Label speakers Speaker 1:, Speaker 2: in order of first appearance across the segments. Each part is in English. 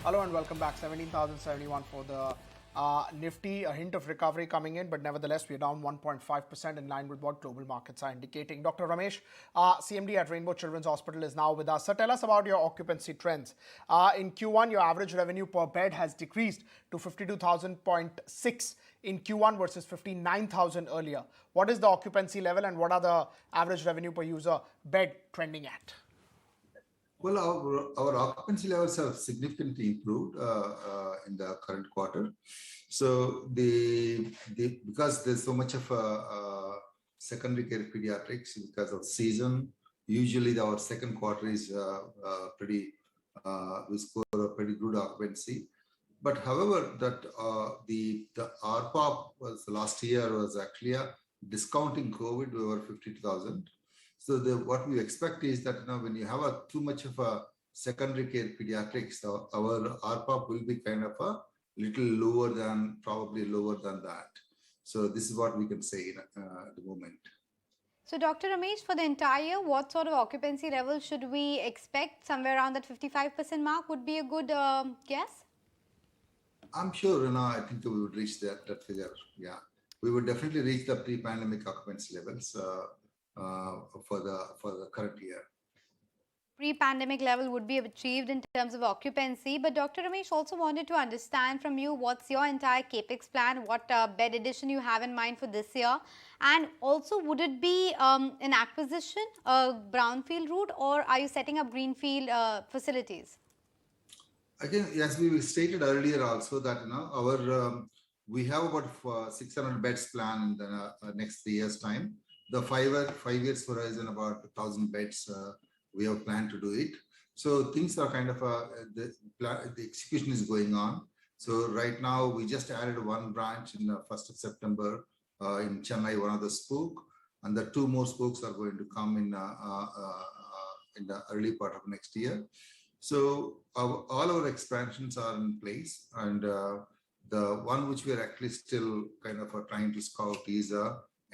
Speaker 1: Hello and welcome back. 17,071 for the Nifty. A hint of recovery coming in, but nevertheless, we're down 1.5% in line with what global markets are indicating. Dr. Ramesh, CMD at Rainbow Children's Hospital, is now with us. So tell us about your occupancy trends. In Q1, your average revenue per bed has decreased to 52,000.6 in Q1 versus 59,000 earlier. What is the occupancy level and what are the average revenue per user bed trending at?
Speaker 2: Well, our occupancy levels have significantly improved in the current quarter. So because there's so much of secondary care pediatrics because of season, usually our second quarter is we score a pretty good occupancy. But however, that the RPOP was last year was actually a discounting COVID over 52,000. So what we expect is that when you have too much of a secondary care pediatrics, our RPOP will be kind of a little probably lower than that. So this is what we can say at the moment.
Speaker 3: So Dr. Ramesh, for the entire year, what sort of occupancy level should we expect? Somewhere around that 55% mark would be a good guess?
Speaker 2: I'm sure, I think we would reach that figure. Yeah, we would definitely reach the pre-pandemic occupancy levels. For the current year.
Speaker 3: Pre-pandemic level would be achieved in terms of occupancy, but Dr. Ramesh also wanted to understand from you what's your entire capex plan, what bed addition you have in mind for this year, and also would it be an acquisition, a brownfield route, or are you setting up greenfield facilities?
Speaker 2: Again, as we stated earlier also that we have about 600 beds planned in the next 3 years' time. The 5 years horizon, about 1,000 beds, we have planned to do it. So things are kind of, the execution is going on. So right now, we just added one branch in the 1st of September in Chennai, one of the spook, and the 2 more spokes are going to come in the early part of next year. So all our expansions are in place, and the one which we are actually still kind of trying to scout is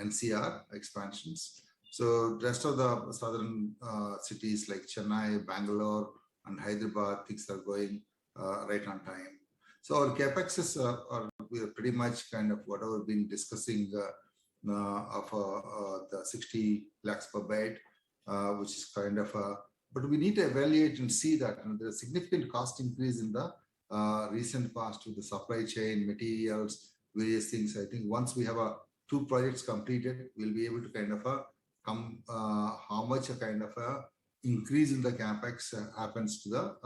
Speaker 2: NCR expansions. So rest of the southern cities like Chennai, Bangalore, and Hyderabad, things are going right on time. So our capexes we are pretty much kind of whatever been discussing of the 60 lakhs per bed, which is kind of but we need to evaluate and see that there's a significant cost increase in the recent past with the supply chain, materials, various things. I think once we have 2 projects completed, we'll be able to kind of how much a kind of increase in the capex happens to the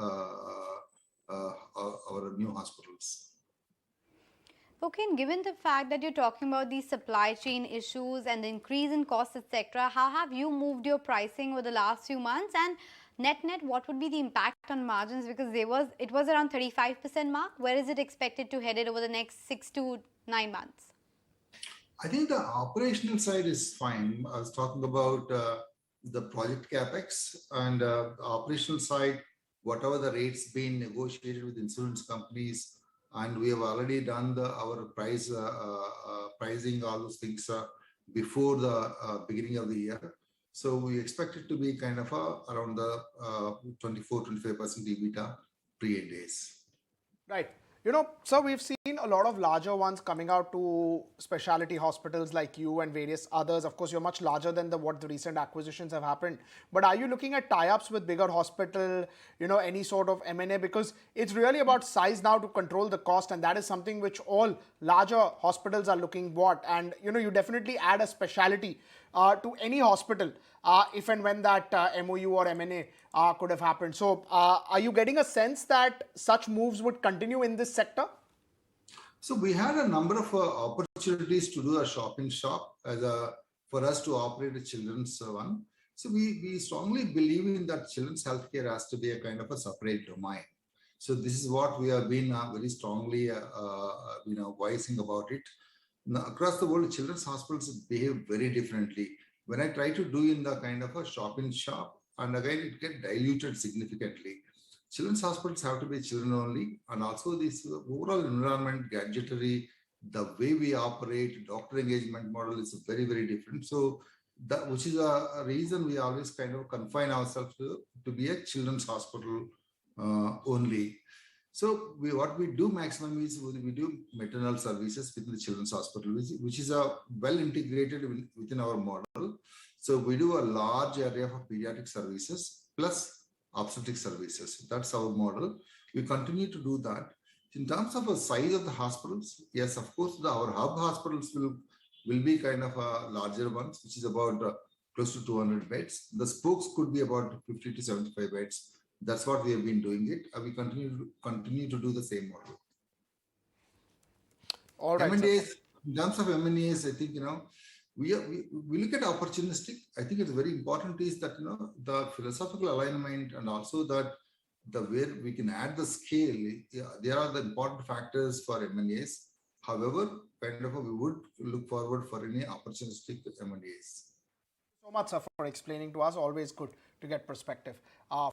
Speaker 2: our new hospitals.
Speaker 3: Okay, and given the fact that you're talking about these supply chain issues and the increase in costs, etc., how have you moved your pricing over the last few months? And net, what would be the impact on margins? Because it was around 35% mark. Where is it expected to head over the next 6 to 9 months?
Speaker 2: I think the operational side is fine. I was talking about the project capex, and the operational side, whatever the rates being negotiated with insurance companies, and we have already done our pricing, all those things before the beginning of the year. So we expect it to be kind of around the 24-25% EBITDA pre-Ind AS.
Speaker 1: Right. So we've seen a lot of larger ones coming out to specialty hospitals like you and various others. Of course, you're much larger than what the recent acquisitions have happened. But are you looking at tie-ups with bigger hospital, any sort of M&A? Because it's really about size now to control the cost. And that is something which all larger hospitals are looking at. And, you definitely add a specialty to any hospital if and when that MOU or M&A could have happened. So are you getting a sense that such moves would continue in this sector?
Speaker 2: So we had a number of opportunities to do a shop for us to operate a children's one. So we strongly believe in that children's healthcare has to be a kind of a separate domain. So this is what we have been very strongly voicing about it. Now, across the world, children's hospitals behave very differently. When I try to do in the kind of a shop, and again, it gets diluted significantly. Children's hospitals have to be children only, and also this overall environment, gadgetry, the way we operate, doctor engagement model is very, very different. So that, which is a reason we always kind of confine ourselves to be a children's hospital only. So what we do maximum is we do maternal services within the children's hospital, which is a well integrated within our model. So we do a large area of pediatric services plus obstetric services. That's our model. We continue to do that. In terms of the size of the hospitals, yes, of course, our hub hospitals will be kind of larger ones, which is about close to 200 beds. The spokes could be about 50 to 75 beds. That's what we have been doing it. We continue to do the same model.
Speaker 1: All right, sir.
Speaker 2: M&As, in terms of M&As, I think, we look at opportunistic. I think it's very important is that, the philosophical alignment and also that the where we can add the scale, there are the important factors for M&As. However, kind of we would look forward for any opportunistic M&As.
Speaker 1: So much, sir, for explaining to us. Always good to get perspective.